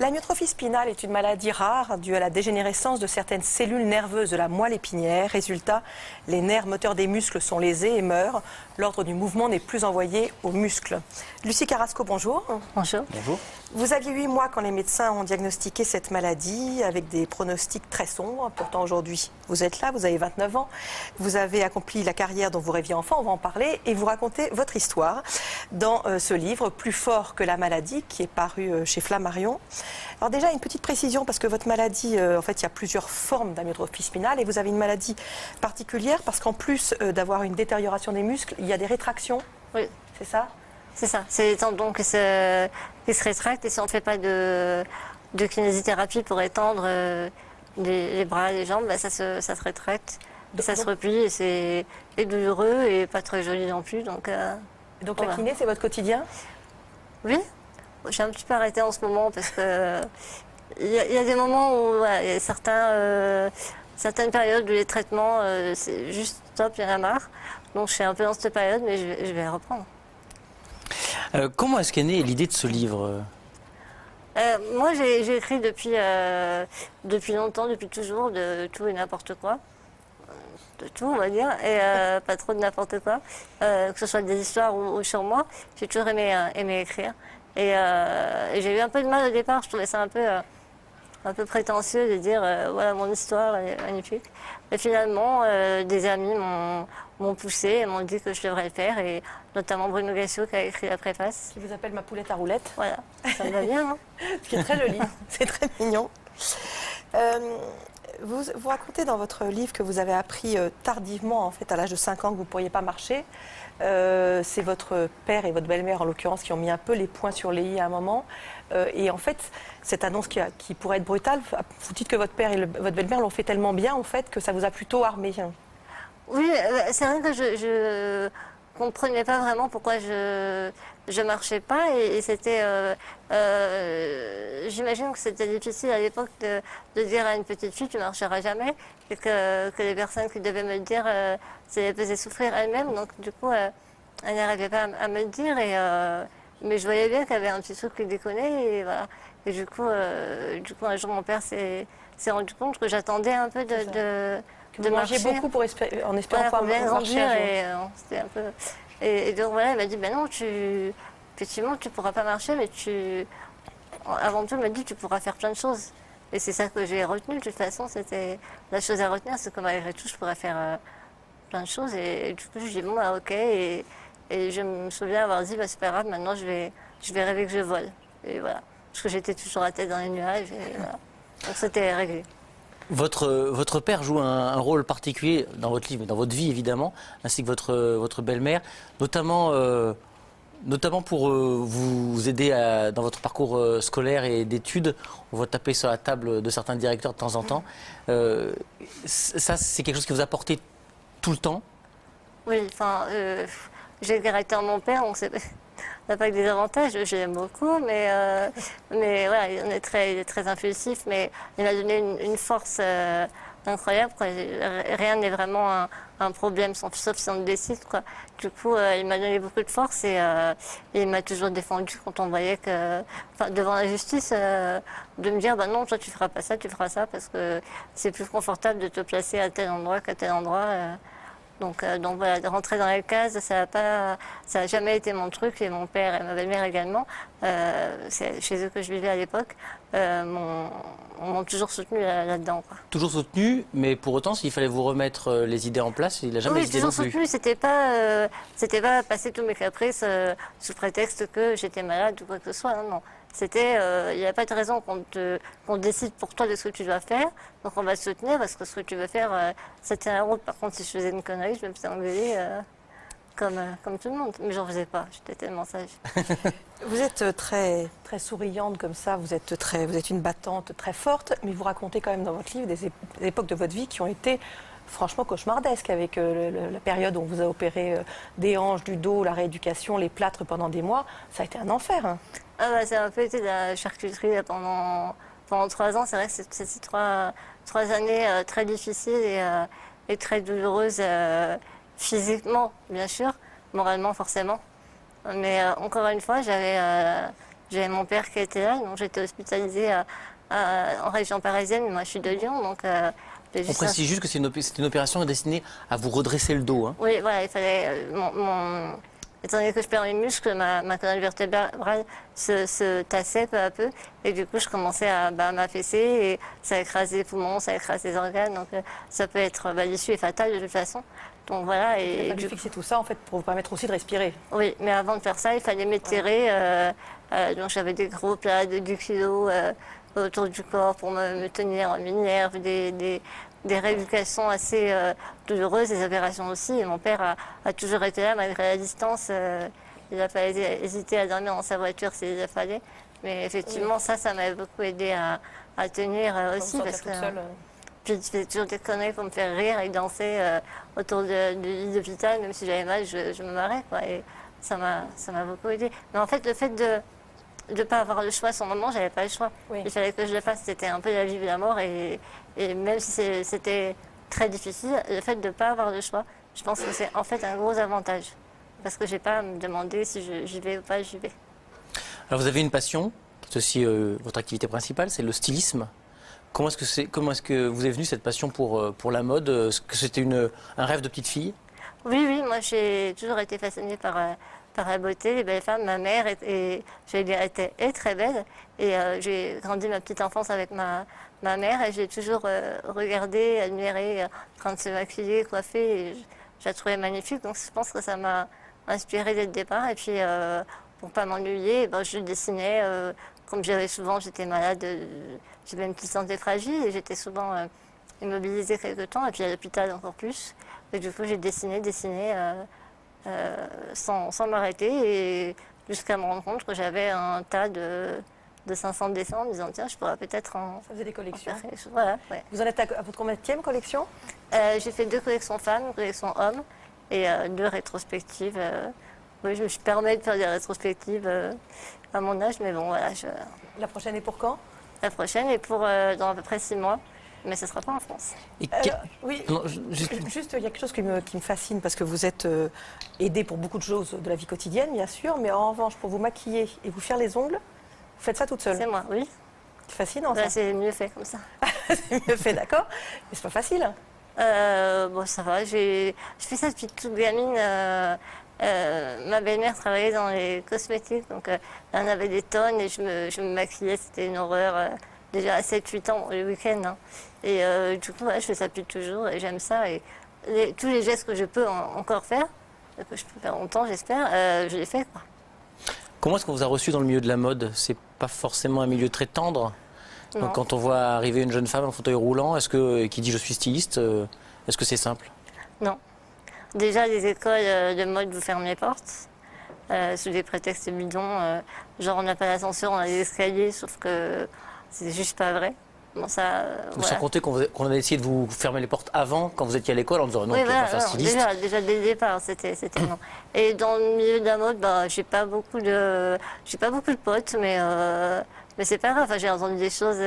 L'amyotrophie spinale est une maladie rare due à la dégénérescence de certaines cellules nerveuses de la moelle épinière. Résultat, les nerfs moteurs des muscles sont lésés et meurent. L'ordre du mouvement n'est plus envoyé aux muscles. Lucie Carrasco, bonjour. Bonjour. Bonjour. Vous aviez 8 mois quand les médecins ont diagnostiqué cette maladie avec des pronostics très sombres. Pourtant aujourd'hui, vous êtes là, vous avez 29 ans. Vous avez accompli la carrière dont vous rêviez enfant, on va en parler. Et vous racontez votre histoire dans ce livre, Plus fort que la maladie, qui est paru chez Flammarion. Alors déjà, une petite précision, parce que votre maladie, en fait, il y a plusieurs formes d'amyotrophie spinale. Et vous avez une maladie particulière, parce qu'en plus d'avoir une détérioration des muscles, il y a des rétractions. Oui. C'est ça ? C'est ça, c'est les tendons qui se rétractent et si on ne fait pas de kinésithérapie pour étendre les bras, les jambes, bah ça se rétracte, ça se replie et c'est douloureux et pas très joli non plus. Donc voilà. La kiné, c'est votre quotidien ? Oui, j'ai un petit peu arrêté en ce moment parce que il y a des moments où voilà, il y a certaines périodes où les traitements, c'est juste stop, il y en a marre. Donc je suis un peu dans cette période, mais je vais reprendre. Comment est-ce qu'est née l'idée de ce livre ? Moi, j'ai écrit depuis longtemps, depuis toujours, de tout et n'importe quoi. De tout, on va dire, et pas trop de n'importe quoi. Que ce soit des histoires ou sur moi, j'ai toujours aimé écrire. Et j'ai eu un peu de mal au départ, je trouvais ça un peu prétentieux de dire voilà, mon histoire, elle est magnifique. Et finalement, des amis m'ont poussé et m'ont dit que je devrais le faire, et notamment Bruno Gassio qui a écrit la préface. Qui vous appelle Ma poulette à roulettes. Voilà, ça me va bien. Hein. Ce qui est très joli, c'est très mignon. Vous racontez dans votre livre que vous avez appris tardivement, en fait, à l'âge de 5 ans, que vous ne pourriez pas marcher. C'est votre père et votre belle-mère, en l'occurrence, qui ont mis un peu les points sur les i à un moment. Et en fait, cette annonce qui pourrait être brutale, vous dites que votre père et votre belle-mère l'ont fait tellement bien, en fait, que ça vous a plutôt armé. Oui, c'est vrai que je comprenais pas vraiment pourquoi je marchais pas et c'était j'imagine que c'était difficile à l'époque de dire à une petite fille tu marcheras jamais et que les personnes qui devaient me le dire ça les faisait souffrir elles-mêmes, donc du coup elles n'arrivaient pas à me le dire mais je voyais bien qu'il y avait un petit truc qui déconnait et voilà, et du coup un jour mon père s'est rendu compte que j'attendais un peu de marcher beaucoup en espérant pouvoir marcher un jour. Et donc voilà, elle m'a dit, ben non, effectivement, tu pourras pas marcher, mais avant tout, elle m'a dit, tu pourras faire plein de choses. Et c'est ça que j'ai retenu, de toute façon, c'était la chose à retenir, c'est que malgré tout, je pourrais faire plein de choses. Et du coup, je dis, bon, bah ok, et je me souviens avoir dit, bah c'est pas grave, maintenant, je vais rêver que je vole. Et voilà, parce que j'étais toujours la tête dans les nuages, et voilà. Donc c'était réglé. Votre père joue un rôle particulier dans votre livre, mais dans votre vie évidemment, ainsi que votre belle-mère, notamment pour vous aider dans votre parcours scolaire et d'études. On va taper sur la table de certains directeurs de temps en temps. Ça, c'est quelque chose qui vous a porté tout le temps ? Oui, enfin, j'ai le caractère de mon père, donc on n'a pas que des avantages, je l'aime beaucoup, mais voilà, il est très impulsif, mais il m'a donné une force incroyable, quoi. Rien n'est vraiment un problème, sauf si on le décide, quoi. Du coup, il m'a donné beaucoup de force et il m'a toujours défendu quand on voyait que, devant la justice, de me dire, bah non, toi tu feras pas ça, tu feras ça, parce que c'est plus confortable de te placer à tel endroit qu'à tel endroit. Donc voilà, de rentrer dans les cases, ça a jamais été mon truc, et mon père et ma belle-mère également, c'est chez eux que je vivais à l'époque, m'ont toujours soutenu là-dedans. Toujours soutenu, mais pour autant, s'il fallait vous remettre les idées en place, il n'a jamais hésité non plus. Oui, toujours soutenu, c'était pas passer tous mes caprices sous prétexte que j'étais malade ou quoi que ce soit, non. C'était, il n'y a pas de raison qu'on décide pour toi de ce que tu dois faire, donc on va te soutenir parce que ce que tu veux faire, c'était un rôle. Par contre, si je faisais une connerie, je me faisais engueuler comme tout le monde, mais j'en faisais pas, j'étais tellement sage. Vous êtes très, très souriante comme ça, vous êtes une battante très forte, mais vous racontez quand même dans votre livre des époques de votre vie qui ont été franchement cauchemardesques, avec la période où on vous a opéré des hanches, du dos, la rééducation, les plâtres pendant des mois. Ça a été un enfer. Hein. Ah bah, ça a un peu été de la charcuterie pendant 3 ans. C'est vrai que c'était trois années très difficiles et très douloureuses physiquement, bien sûr, moralement forcément. Mais encore une fois, j'avais j'avais mon père qui était là, donc j'étais hospitalisée en région parisienne. Moi, je suis de Lyon, donc On précise juste que c'est une opération destinée à vous redresser le dos. Hein. Oui, voilà, il fallait. Étant donné que je perds mes muscles, ma colonne vertébrale se tassait peu à peu. Et du coup, je commençais à m'affaisser et ça écrase les poumons, ça écrase les organes. Donc, ça peut être l'issue est fatale de toute façon. Donc voilà. Et du fixer tout ça en fait pour vous permettre aussi de respirer. Oui, mais avant de faire ça, il fallait m'étirer. Donc j'avais des gros plats de 10 kilos autour du corps pour me tenir en minerve, des rééducations assez douloureuses, des opérations aussi. Et mon père a toujours été là malgré la distance. Il n'a pas hésité à dormir dans sa voiture s'il le fallait. Mais effectivement, ça m'avait beaucoup aidé à tenir aussi. Parce que je faisais toujours des conneries pour me faire rire et danser autour du lit d'hôpital. Même si j'avais mal, je me marrais, quoi. Et ça m'a beaucoup aidé. Mais en fait, le fait de ne pas avoir le choix à son moment, j'avais pas le choix. Oui. Il fallait que je le fasse. C'était un peu la vie ou la mort. Et même si c'était très difficile, le fait de ne pas avoir le choix, je pense que c'est en fait un gros avantage. Parce que je n'ai pas à me demander si j'y vais ou pas, j'y vais. Alors vous avez une passion, qui est aussi votre activité principale, c'est le stylisme. Comment est-ce que vous est venue cette passion pour la mode? Est-ce que c'était un rêve de petite fille? Oui, moi j'ai toujours été fascinée par la beauté, les belles femmes. Ma mère était très belle et j'ai grandi ma petite enfance avec ma mère et j'ai toujours regardé, admiré, en train de se maquiller, coiffer. Et je la trouvais magnifique, donc je pense que ça m'a inspirée dès le départ. Et puis pour pas m'ennuyer, je dessinais. Comme j'avais souvent, j'étais malade, j'avais une petite santé fragile et j'étais souvent immobilisée quelque temps, et puis à l'hôpital encore plus. Et du coup, j'ai dessiné sans m'arrêter, et jusqu'à me rendre compte que j'avais un tas de 500 dessins en me disant, tiens, je pourrais peut-être en... Ça faisait des collections. Voilà, ouais. Vous en êtes à votre combienième collection? J'ai fait 2 collections femmes, une collection hommes, et 2 rétrospectives. Oui, je me permets de faire des rétrospectives à mon âge, mais bon, voilà. La prochaine est pour quand? La prochaine est pour dans à peu près 6 mois, mais ce ne sera pas en France. Oui, juste, il y a quelque chose qui me fascine, parce que vous êtes aidé pour beaucoup de choses de la vie quotidienne, bien sûr, mais en revanche, pour vous maquiller et vous faire les ongles, vous faites ça toute seule? C'est moi, oui. C'est fascinant, ça. C'est mieux fait comme ça. C'est mieux fait, d'accord. Mais c'est pas facile. Bon, ça va. Je fais ça depuis toute gamine. Ma belle-mère travaillait dans les cosmétiques, donc elle en avait des tonnes et je me maquillais, c'était une horreur. Déjà à 7-8 ans, le week-end. Hein. Et du coup, je fais ça depuis toujours et j'aime ça. Et tous les gestes que je peux encore faire, que je peux faire longtemps, j'espère, je les fais, quoi. Comment est-ce qu'on vous a reçu dans le milieu de la mode? C'est pas forcément un milieu très tendre. Donc, quand on voit arriver une jeune femme en fauteuil roulant, qui dit je suis styliste, est-ce que c'est simple? Non. Déjà, les écoles de mode vous ferment les portes sous des prétextes bidons. Genre, on n'a pas l'ascenseur, on a des escaliers, sauf que c'est juste pas vrai. Bon, ça, Sans compter qu'on a essayé de vous fermer les portes avant, quand vous étiez à l'école, en disant non, tu ne vas pas faire styliste. Déjà dès le départ, c'était non. Et dans le milieu de la mode, j'ai pas beaucoup de potes, mais c'est pas grave. Enfin, j'ai entendu des choses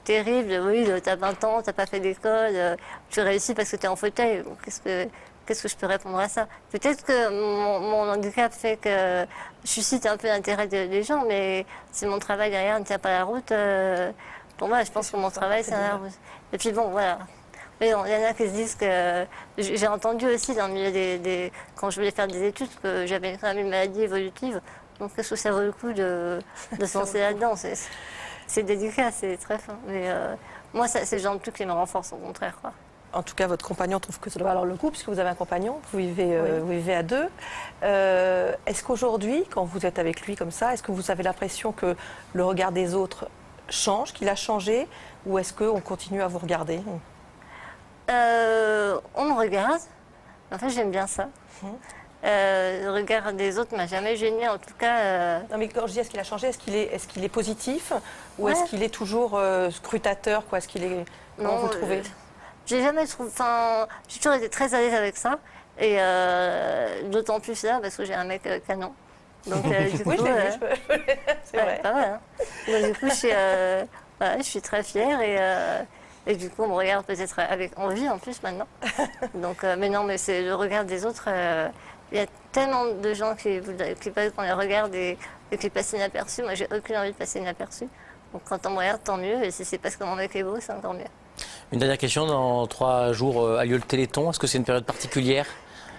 terribles. Oui, t'as 20 ans, t'as pas fait d'école, tu réussis parce que t'es en fauteuil. Bon, qu'est-ce que je peux répondre à ça? Peut-être que mon handicap fait que je suscite un peu l'intérêt des gens, mais si mon travail derrière ne tient pas la route, pour moi, je pense que mon travail, c'est la route. Et puis bon, voilà. Mais bon, il y en a qui se disent que... J'ai entendu aussi dans le milieu quand je voulais faire des études que j'avais quand même une maladie évolutive. Donc est-ce que ça vaut le coup de se lancer là-dedans? C'est délicat, c'est très fin. Mais moi, c'est le genre de truc qui me renforce, au contraire, quoi. En tout cas, votre compagnon trouve que ça doit valoir le coup, puisque vous avez un compagnon, vous vivez à 2. Est-ce qu'aujourd'hui, quand vous êtes avec lui comme ça, est-ce que vous avez l'impression que le regard des autres change, qu'il a changé, ou est-ce qu'on continue à vous regarder? On me regarde. En fait, j'aime bien ça. Le regard des autres m'a jamais gênée, en tout cas. Non, mais quand je dis est-ce qu'il a changé, est-ce qu'il est positif, ou est-ce qu'il est toujours scrutateur, quoi? Est-ce qu'il est... Comment vous le trouvez? J'ai jamais trouvé. Enfin, j'ai toujours été très à l'aise avec ça, et d'autant plus là parce que j'ai un mec canon. Donc, du coup, oui, je l'ai vu, c'est vrai. Pas mal, hein. Donc, du coup, je suis très fière et du coup, on me regarde peut-être avec envie en plus maintenant. Donc, mais non, mais c'est le regard des autres. Il y a tellement de gens qui veulent qu'on les regarde et et qu'il passe inaperçu. Moi, j'ai aucune envie de passer inaperçu. Donc quand on me regarde, tant mieux. Et si c'est parce que mon mec est beau, c'est encore mieux. Une dernière question, dans 3 jours a lieu le Téléthon. Est-ce que c'est une période particulière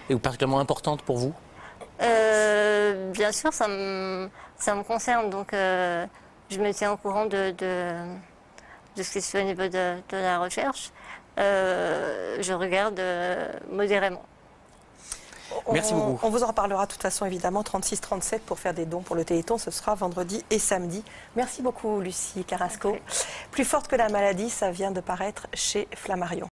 et ou particulièrement importante pour vous? Bien sûr, ça me concerne. Donc je me tiens au courant de ce qui se fait au niveau de la recherche. Je regarde modérément. Merci beaucoup. On vous en reparlera de toute façon, évidemment, 36-37 pour faire des dons pour le Téléthon. Ce sera vendredi et samedi. Merci beaucoup, Lucie Carrasco. Plus forte que la maladie, ça vient de paraître chez Flammarion.